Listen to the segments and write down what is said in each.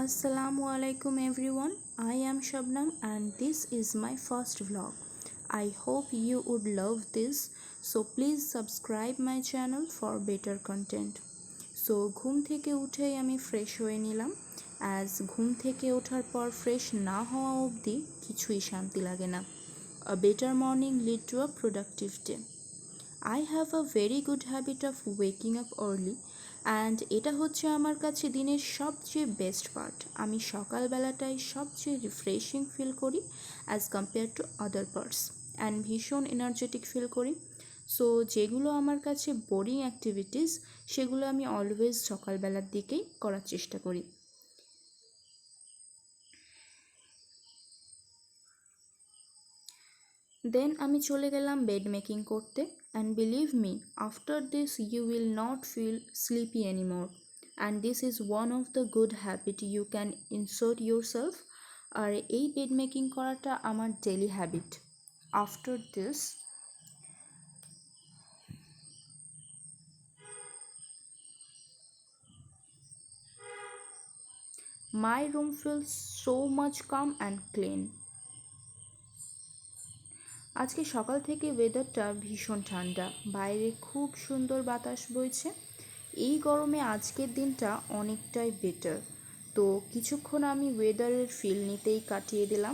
Assalamu alaikum everyone. I am Shabnam and this is my first vlog. I hope you would love this. So please subscribe my channel for better content. So ঘুম থেকে উঠেই আমি fresh হয়ে নিলাম। As ঘুম থেকে ওঠার পর ফ্রেশ না হওয়া অবধি কিছুই শান্তি লাগে না। A better morning lead to a productive day. I have a very good habit of waking up early and এটা হচ্ছে আমার কাছে দিনের সবচেয়ে বেস্ট পার্ট। আমি সকালবেলাটাই সবচেয়ে রিফ্রেশিং ফিল করি as compare to other parts and ভীষণ এনার্জেটিক ফিল করি। সো যেগুলো আমার কাছে বোরিং অ্যাক্টিভিটিস সেগুলো আমি অলওয়েজ সকালবেলার দিকেই করার চেষ্টা করি। দেন আমি চলে গেলাম বেড মেকিং করতে and believe me after this you will not feel sleepy anymore and this is one of the good habit you can insert yourself. আর এই বেড মেকিং করাটা আমার daily habit. After this my room feels so much calm and clean. আজকে সকাল থেকে ওয়েদারটা ভীষণ ঠান্ডা, বাইরে খুব সুন্দর বাতাস বইছে। এই গরমে আজকের দিনটা অনেকটাই বেটার। তো কিছুক্ষণ আমি ওয়েদারের ফিল নিতেই কাটিয়ে দিলাম।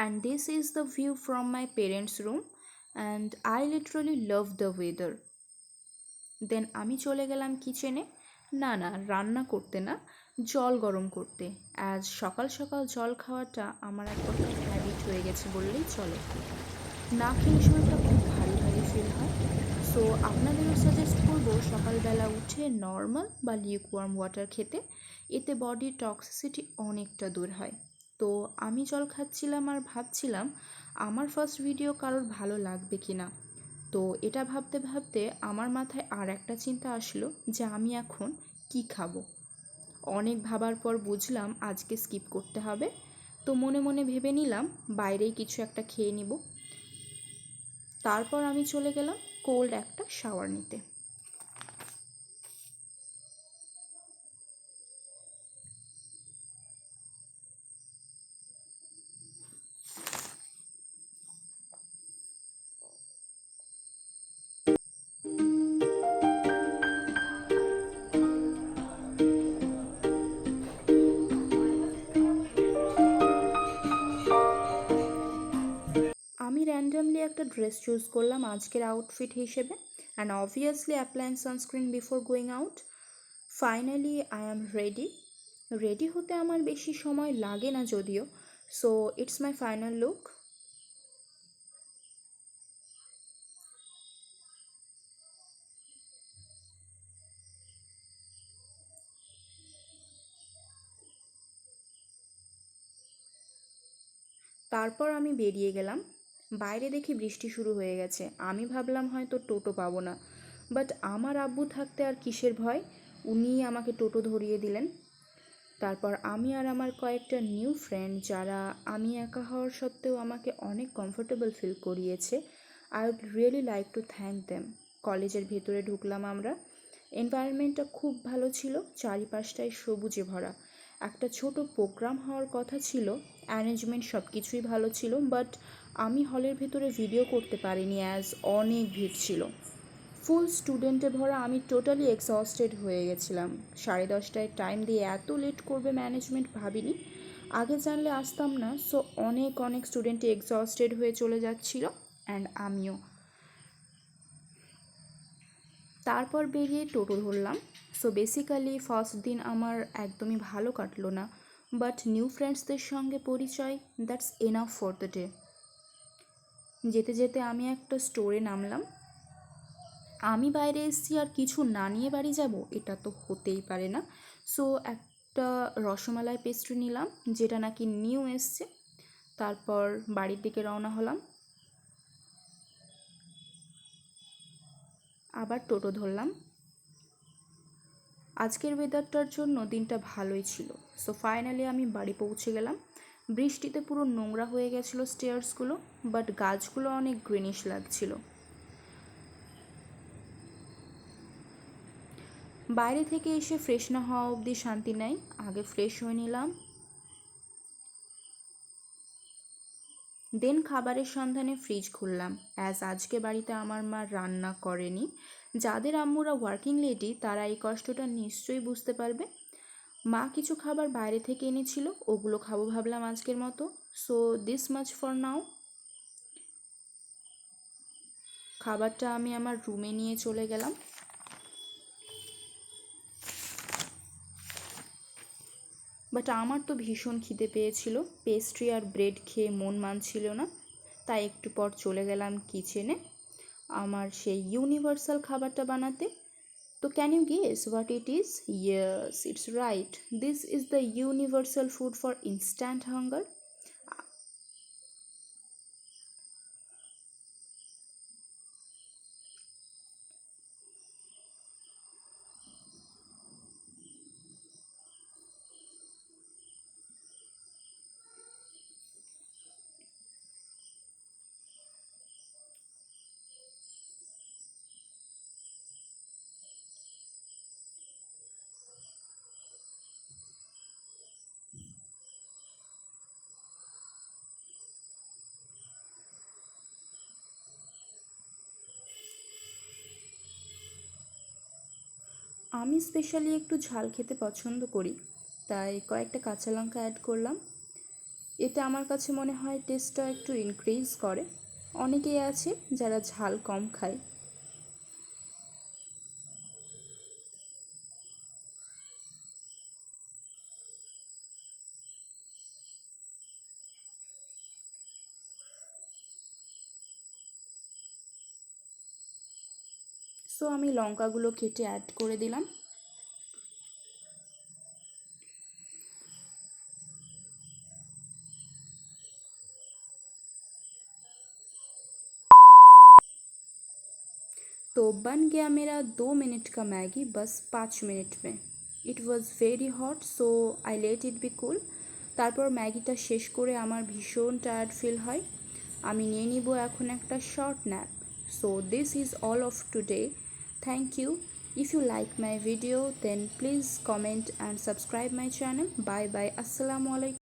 And this is the view from my parents' room and I literally love the weather. দেন আমি চলে গেলাম কিচেনে। না রান্না করতে না, জল গরম করতে। অ্যাজ সকাল সকাল জল খাওয়াটা আমার এক প্রকার হ্যাবিট হয়ে গেছে বললেই চলে। না খেলে শরীরটা খুব ভারী ভারী ফিল হয়। সো আপনাদেরও সাজেস্ট করবো সকালবেলা উঠে নর্মাল বা লিউকওয়ার্ম ওয়াটার খেতে। এতে বডির টক্সিসিটি অনেকটা দূর হয়। তো আমি জল খাচ্ছিলাম আর ভাবছিলাম আমার ফার্স্ট ভিডিও কারোর ভালো লাগবে কি না। তো এটা ভাবতে ভাবতে আমার মাথায় আর একটা চিন্তা আসলো যে আমি এখন কি খাবো। অনেক ভাবার পর বুঝলাম আজকে স্কিপ করতে হবে। তো মনে মনে ভেবে নিলাম বাইরেই কিছু একটা খেয়ে নিব। তারপর আমি চলে গেলাম কোল্ড একটা শাওয়ার নিতে। আমি র্যান্ডামলি একটা ড্রেস চুজ করলাম আজকের আউটফিট হিসেবে and obviously applying sunscreen before going out. Finally I am ready. Ready হতে আমার বেশি সময় লাগে না যদিও। So it's my final look. তারপর আমি বেরিয়ে গেলাম। বাইরে দেখি বৃষ্টি শুরু হয়ে গেছে। আমি ভাবলাম হয়তো টোটো পাবো না, বাট আমার আব্বু থাকতে আর কিসের ভয়, উনিই আমাকে টোটো ধরিয়ে দিলেন। তারপর আমি আর আমার কয়েকটা নিউ ফ্রেন্ড যারা আমি একা হওয়ার সত্ত্বেও আমাকে অনেক কমফোর্টেবল ফিল করিয়েছে, I would really like to thank them. কলেজের ভেতরে ঢুকলাম আমরা। এনভায়রনমেন্টটা খুব ভালো ছিল, চারিপাশটায় সবুজে ভরা। একটা ছোট প্রোগ্রাম হওয়ার কথা ছিল, অ্যারেঞ্জমেন্ট সব কিছুই ভালো ছিল, বাট আমি হলের ভেতরে ভিডিও করতে পারিনি অ্যাজ অনেক ভিড় ছিল। ফুল স্টুডেন্টে ভরা, আমি টোটালি এক্সস্টেড হয়ে গেছিলাম। 10:30টায় টাইম দিয়ে এত লেট করবে ম্যানেজমেন্ট ভাবিনি। আগে জানলে আসতাম না। সো অনেক স্টুডেন্টই এক্সস্টেড হয়ে চলে যাচ্ছিল অ্যান্ড আমিও। তারপর বেরিয়ে টোটো ধরলাম। সো বেসিক্যালি ফার্স্ট দিন আমার একদমই ভালো কাটলো না, বাট নিউ ফ্রেন্ডসদের সঙ্গে পরিচয়, that's enough for the day. যেতে যেতে আমি একটা স্টোরে নামলাম। আমি বাইরে এসেছি আর কিছু না নিয়ে বাড়ি যাব, এটা তো হতেই পারে না। সো একটা রসমালাই পেস্ট্রি নিলাম যেটা নাকি নিউ এসছে। তারপর বাড়ির দিকে রওনা হলাম। আবার টোটো ধরলাম। আজকের ওয়েদারটার জন্য দিনটা ভালোই ছিল। সো ফাইনালি আমি বাড়ি পৌঁছে গেলাম। বৃষ্টিতে পুরো নোংরা হয়ে গেছিলো স্টেয়ার্সগুলো, বাট গাছগুলো অনেক গ্রিনিশ লাগছিল। বাইরে থেকে এসে ফ্রেশ না হওয়া অবধি শান্তি নাই, আগে ফ্রেশ হয়ে নিলাম। দেন খাবারের সন্ধানে ফ্রিজ খুললাম, অ্যাজ আজকে বাড়িতে আমার মা রান্না করেনি। যাদের আম্মুরা ওয়ার্কিং লেডি তারা এই কষ্টটা নিশ্চয়ই বুঝতে পারবে। মা কিছু খাবার বাইরে থেকে এনেছিল, ওগুলো খাবো ভাবলাম আজকের মতো। So this much for now. খাবারটা আমি আমার রুমে নিয়ে চলে গেলাম। বাট আমার তো ভীষণ খিদে পেয়েছিল, পেস্ট্রি আর ব্রেড খেয়ে মন মানছিল না, তাই একটু পর চলে গেলাম কিচেনে আমার সেই ইউনিভার্সাল খাবারটা বানাতে। তো can you guess what it is? Yes, it's right, this is the universal food for instant hunger. আমি স্পেশালি একটু ঝাল খেতে পছন্দ করি, তাই কয়েকটা কাঁচা লঙ্কা অ্যাড করলাম। এতে আমার কাছে মনে হয় টেস্টটা একটু ইনক্রিজ করে। অনেকেই আছে যারা ঝাল কম খায়। সো আমি লঙ্কাগুলো কেটে অ্যাড করে দিলাম। तो बन गया मेरा 2 मिनट का मैगी बस 5 मिनट में। इट वॉज वेरी हट, सो आई लेट इट बी কুল। তারপর ম্যাগিটা শেষ করে আমার ভীষণ টায়ার্ড ফিল হয়। আমি নিয়ে নিব এখন একটা short nap. So this is all of today. Thank you. If you like my video then please comment and subscribe my channel. Bye bye, আসসালামু আলাইকুম।